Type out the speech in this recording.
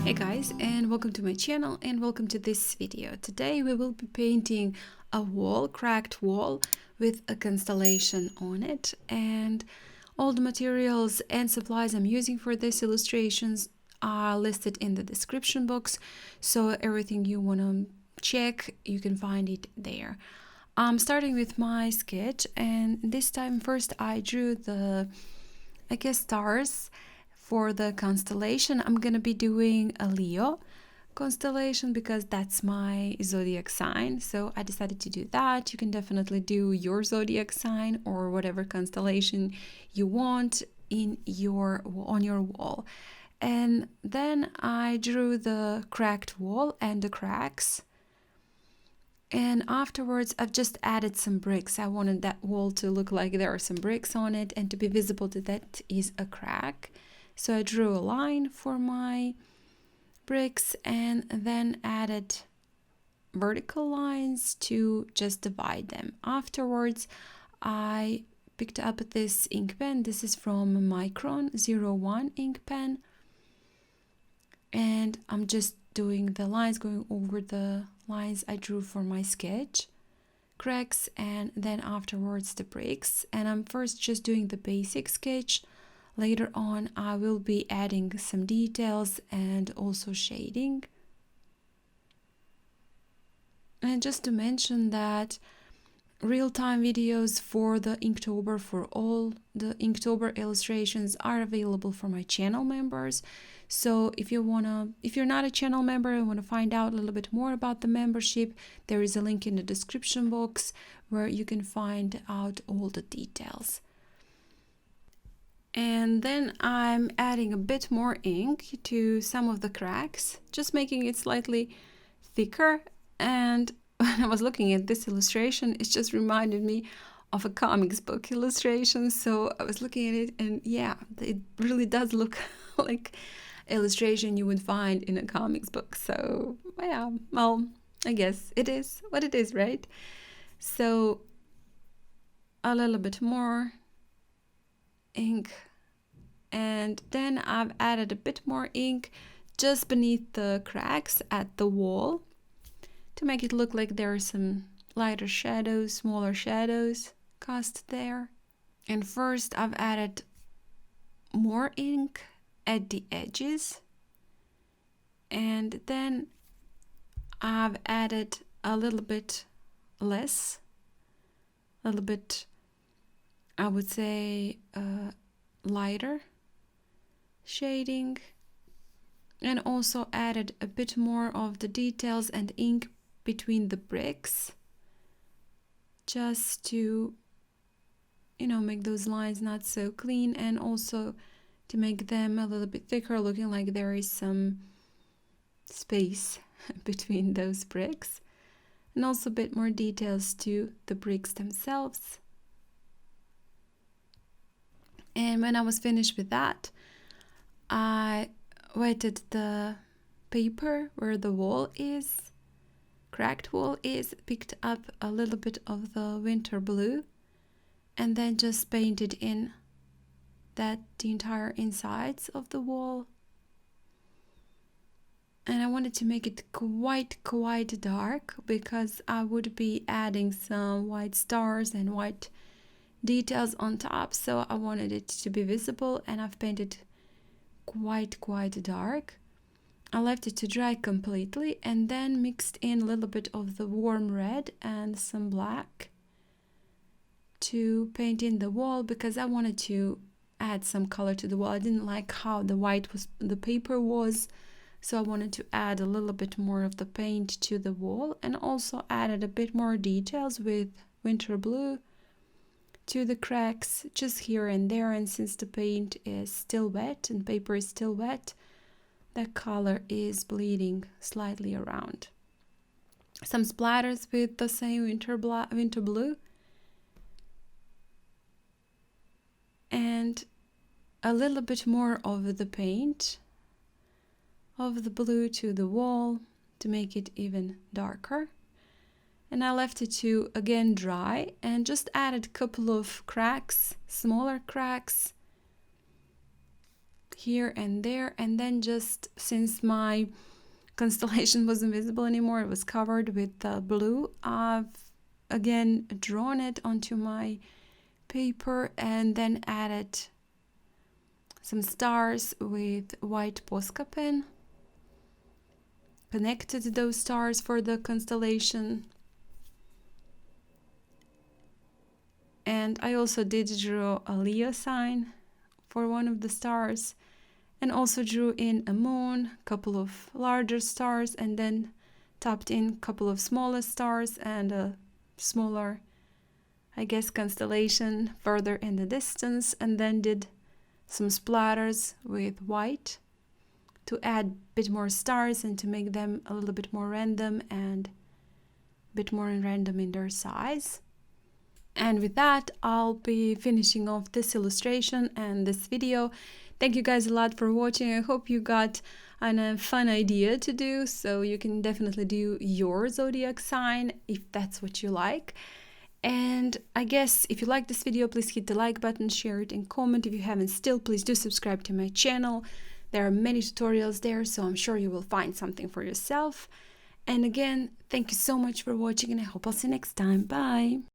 Hey guys, and welcome to my channel and welcome to this video. Today we will be painting a wall, cracked wall with a constellation on it, and all the materials and supplies I'm using for these illustrations are listed in the description box, so everything you want to check you can find it there. I'm starting with my sketch, and this time first I drew the stars. For the constellation, I'm gonna be doing a Leo constellation because that's my zodiac sign. So I decided to do that. You can definitely do your zodiac sign or whatever constellation you want on your wall. And then I drew the cracked wall and the cracks. And afterwards, I've just added some bricks. I wanted that wall to look like there are some bricks on it and to be visible that that is a crack. So I drew a line for my bricks and then added vertical lines to just divide them. Afterwards, I picked up this ink pen. This is from Micron 01 ink pen. And I'm just doing the lines, going over the lines I drew for my sketch, cracks, and then afterwards the bricks. And I'm first just doing the basic sketch. Later on, I will be adding some details and also shading. And just to mention that real-time videos for the Inktober, for all the Inktober illustrations, are available for my channel members. So if you're not a channel member and want to find out a little bit more about the membership, there is a link in the description box where you can find out all the details. And then I'm adding a bit more ink to some of the cracks, just making it slightly thicker. And when I was looking at this illustration, it just reminded me of a comics book illustration. So I was looking at it and yeah, it really does look like illustration you would find in a comics book. So yeah, well, I guess it is what it is, right? So a little bit more ink, and then I've added a bit more ink just beneath the cracks at the wall to make it look like there are some lighter shadows, smaller shadows cast there. And first I've added more ink at the edges, and then I've added a little bit less, a little bit, I would say, lighter shading, and also added a bit more of the details and ink between the bricks, just to, you know, make those lines not so clean, and also to make them a little bit thicker, looking like there is some space between those bricks, and also a bit more details to the bricks themselves. And when I was finished with that, I wetted the paper where the wall is, cracked wall is, picked up a little bit of the winter blue, and then just painted in that the entire insides of the wall. And I wanted to make it quite dark because I would be adding some white stars and white details on top, so I wanted it to be visible, and I've painted quite dark. I left it to dry completely and then mixed in a little bit of the warm red and some black to paint in the wall because I wanted to add some color to the wall. I didn't like how the paper was, so I wanted to add a little bit more of the paint to the wall, and also added a bit more details with winter blue to the cracks just here and there. And since the paint is still wet and paper is still wet, the color is bleeding slightly around. Some splatters with the same winter blue, and a little bit more of the paint of the blue to the wall to make it even darker. And I left it to again dry and just added a couple of cracks, smaller cracks, here and there, and then just since my constellation wasn't visible anymore, it was covered with blue, I've again drawn it onto my paper and then added some stars with white Posca pen, connected those stars for the constellation. And I also did draw a Leo sign for one of the stars, and also drew in a moon, a couple of larger stars, and then topped in a couple of smaller stars and a smaller, I guess, constellation further in the distance, and then did some splatters with white to add a bit more stars and to make them a little bit more random and a bit more random in their size. And with that, I'll be finishing off this illustration and this video. Thank you guys a lot for watching. I hope you got a fun idea to do, so you can definitely do your zodiac sign if that's what you like. And I guess if you like this video, please hit the like button, share it, and comment. If you haven't still, please do subscribe to my channel. There are many tutorials there, so I'm sure you will find something for yourself. And again, thank you so much for watching, and I hope I'll see you next time. Bye!